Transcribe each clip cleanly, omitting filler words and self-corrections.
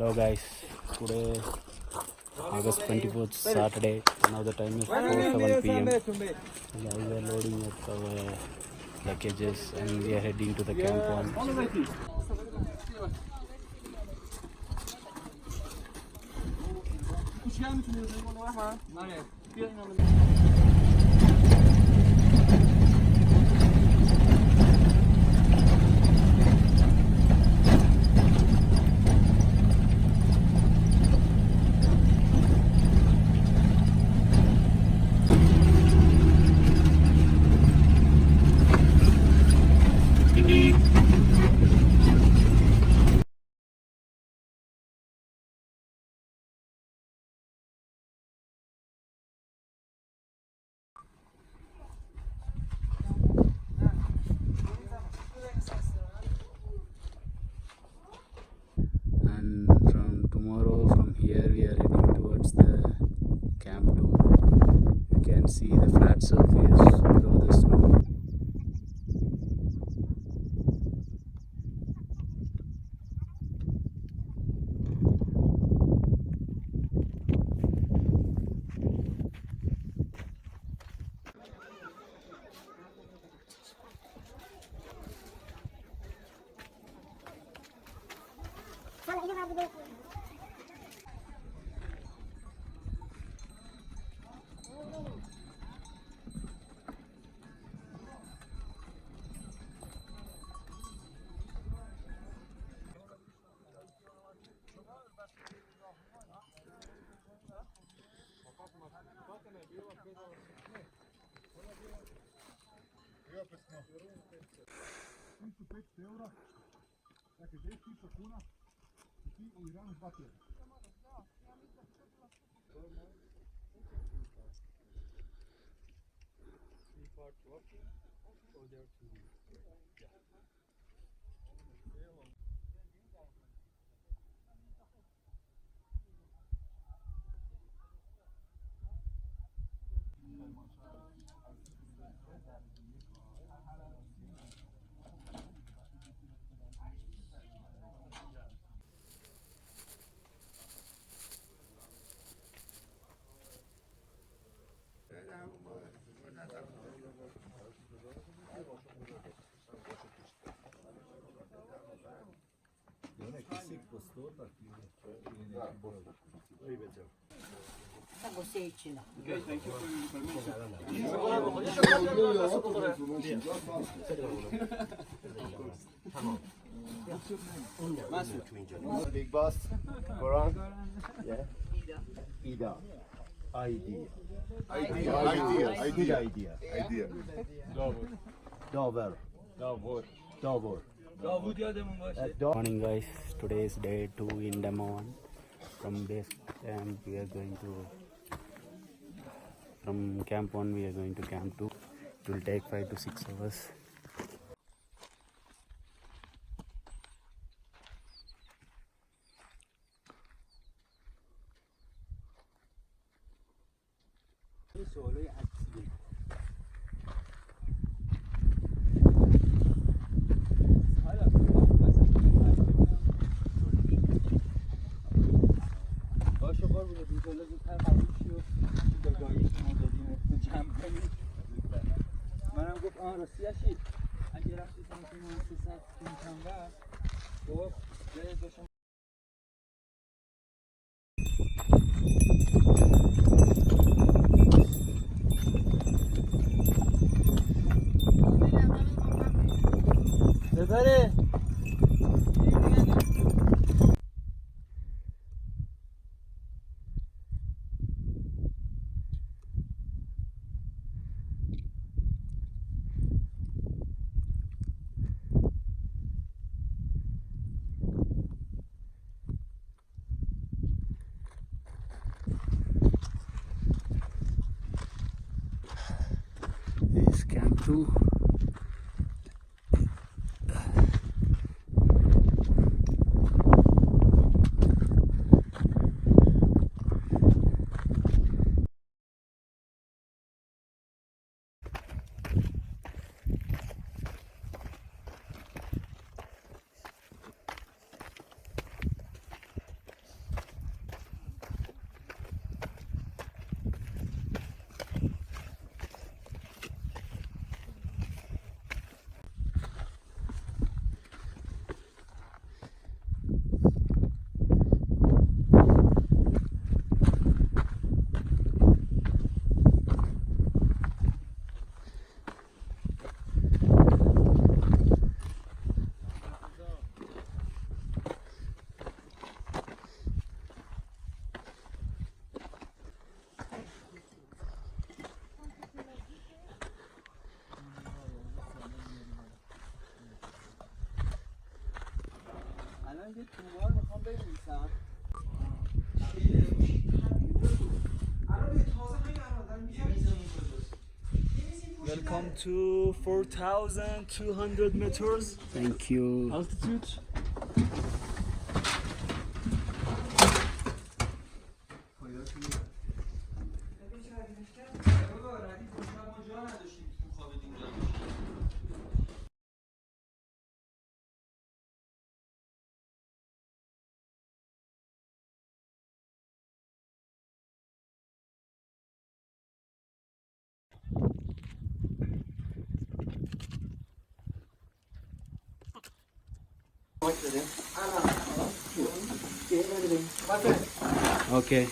Hello guys, today August 24th Saturday, now the time is 4:07 p.m. We are loading up our luggages and we are heading to the camp on. And from tomorrow, from here we are heading towards the camp 2. You can see the flat surface below the snow. Dakle, 10.000 kuna i ti u Iranu 2 tjedna. Okay, thank you for your permission. Big boss, Quran, yeah. Ida, idea. Davor. Morning guys, today is day 2 in Damavand. From base camp we are going to, from camp 1 we are going to camp 2. It will take 5 to 6 hours. منم گفت راستیشی اگه رفتی سمت مؤسسات این کمره خب جای داشتم ببره This is camp 2. یه توبار میخوام بنویسم. Welcome to 4,200 meters Thank you. altitude. Okay.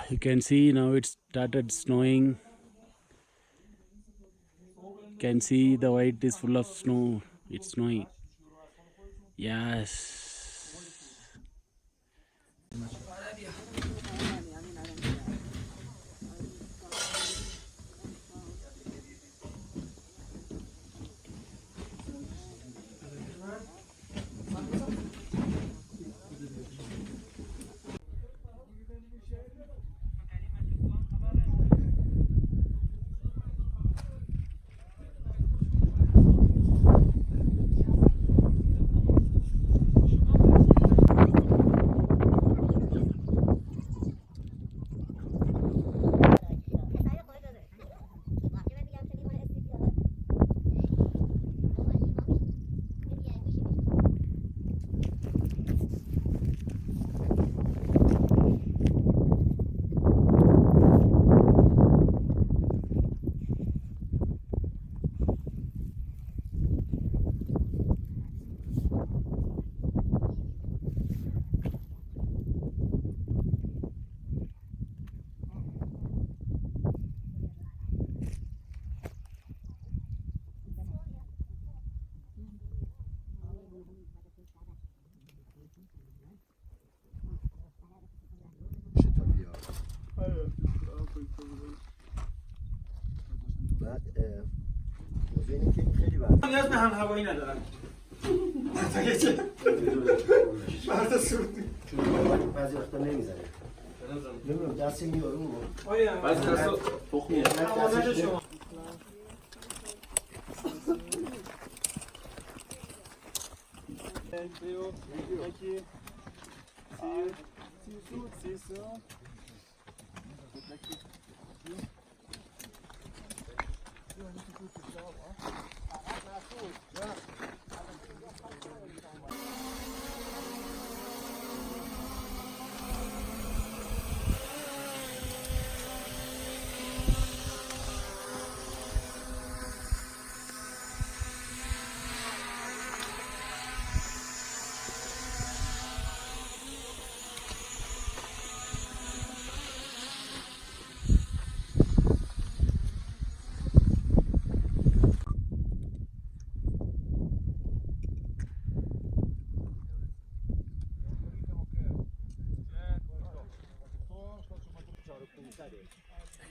You can see now it started snowing. Can see the white is full of snow. It's snowing. Yes. بعد موضوع اینه که خیلی وقت نیاز به هم هوایی ندارم. چون بعضی وقتا نمیزنه. نمیدونم دست این یارو بعضی دستا تخمیه.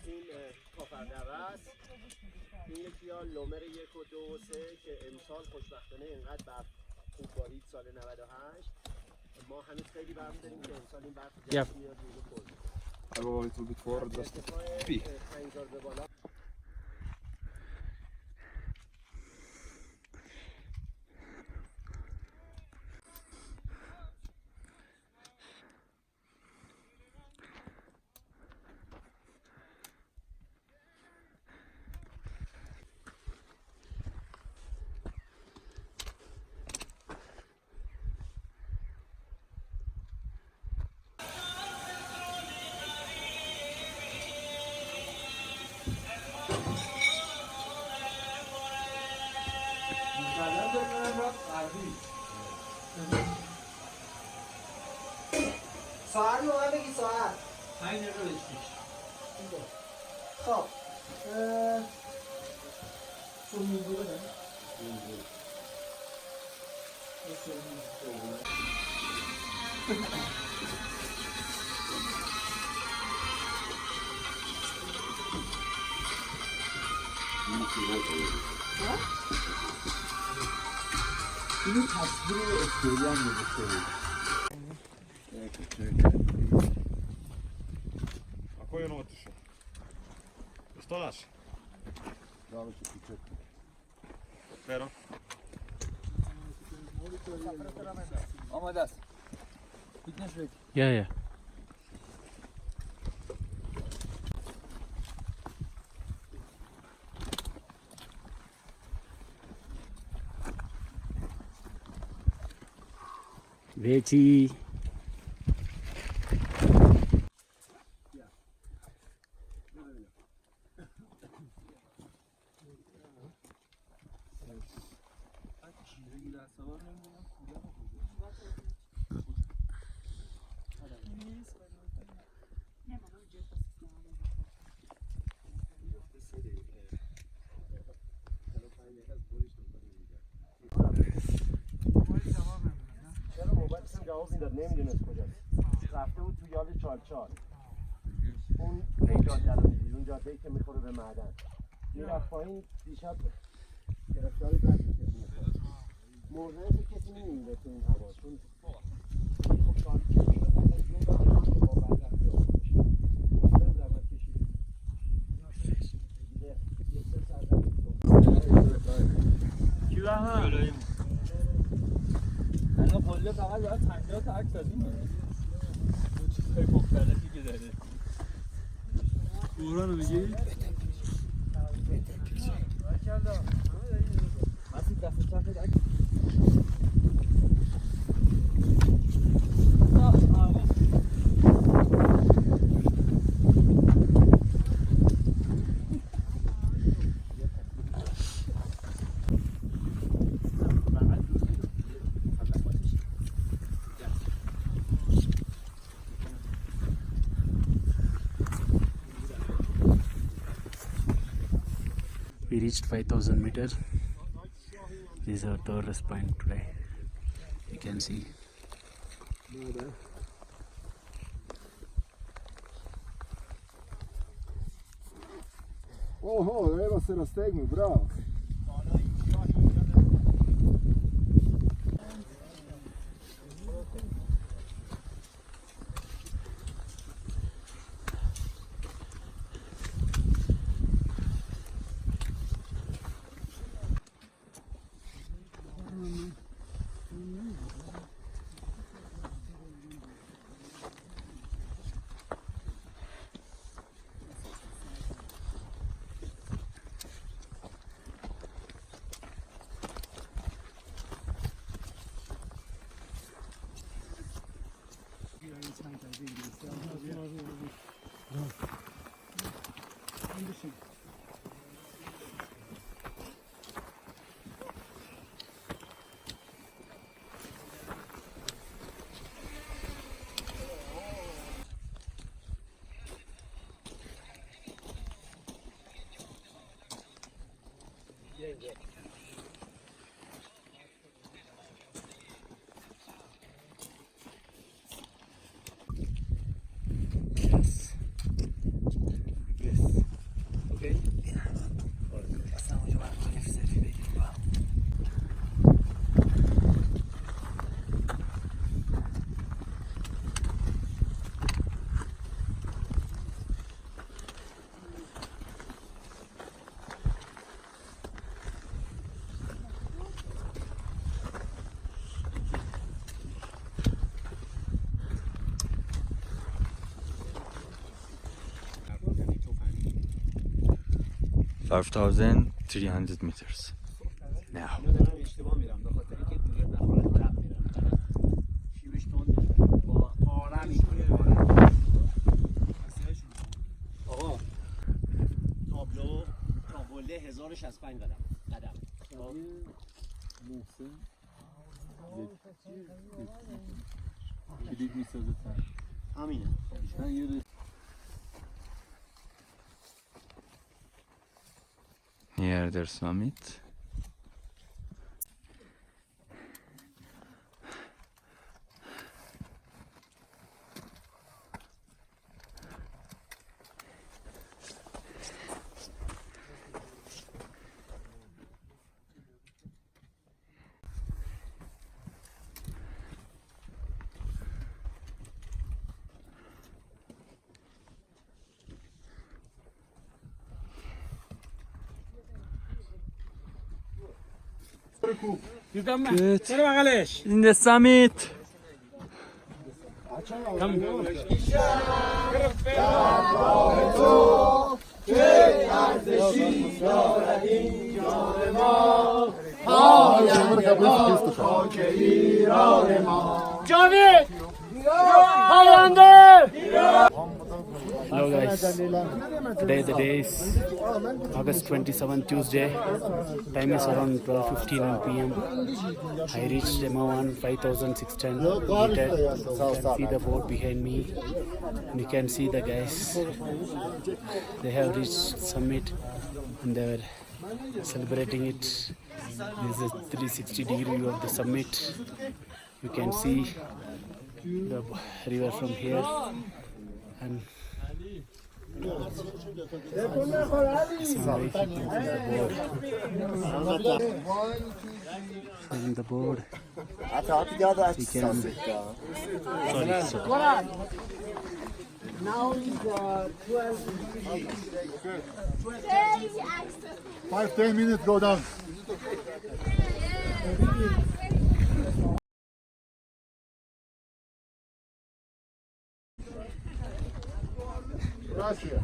این کافردوه است. این یکی ها لومر 1 و 2 و 3 که امسال خوشبختانه اینقدر برف خوب بارید سال 98. ما هنوز خیلی برف داریم که امسال این برف جدید میاد روی خود. Avevo il tuo bitforro da ارتفاع 5000 به بالا. ساعت رو من بگی ساعت 5 دقیقه بهش خب تو میگو بده اینو تصویر استوری هم نوشته بود. A koji je on otišao? Što daš? دارو چه پیچه Pero? آماده است. فیتنس بگی. Yeah, yeah. Veggie. چرا موبایلش جواب میداد نمیدونست کجاست. رفته بود تو یاد چالچال. اون جاده رو میدید، اون جاده‌ای که میخوره به معدن. میرفت پایین دیشب گرفتاری بد میکرد. مرده که کسی نمیمیره تو این هوا. چون خب چالچال شده با بدرفتی آفرش. باید زحمت کشید. یک سه ساعت کی رحمه؟ الان قله فقط باید 50 تا عکس دادیم. اون چیزهای مختلفی که داره. بورانو میگی؟ مسیح دست چند تا عکس. We reached 5,000 meters. This is our tourist point today. You can see. Oho, evo se rastegnu, bravo. $5,300 meters now. آقا تابلو تابلو 1065 قدم محسن کلید میسازه همینه. من یه Near their summit. Good. In the summit. Hello guys, today the day is August 27, Tuesday. Time is around 12:15 p.m. I reached Damavand 5,610 meters. You can see the boat behind me. And you can see the guys. They have reached summit and they were celebrating it. This is a 360-degree view of the summit. You can see the river from here. And in the board, you can, sorry. Now is 12. 5-10 minutes, go down. Gracias.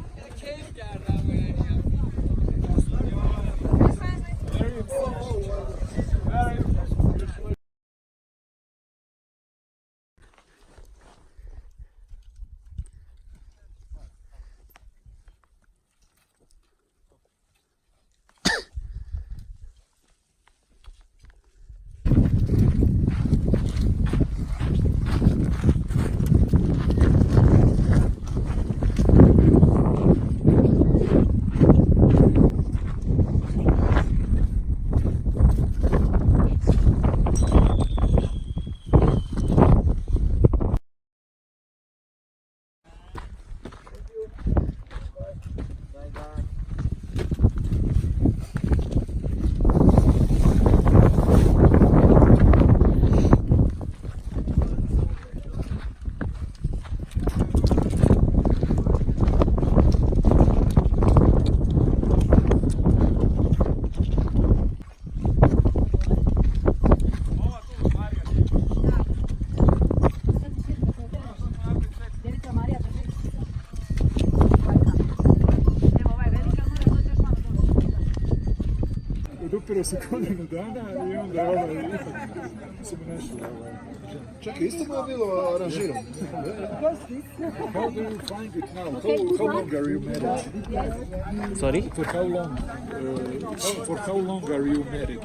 Dupero sekundu dana I onda se mi nešto Čekaj, isto mu je bilo aranžirano. How do you find it now? How long are you married? Sorry? For how long? For how long are you married?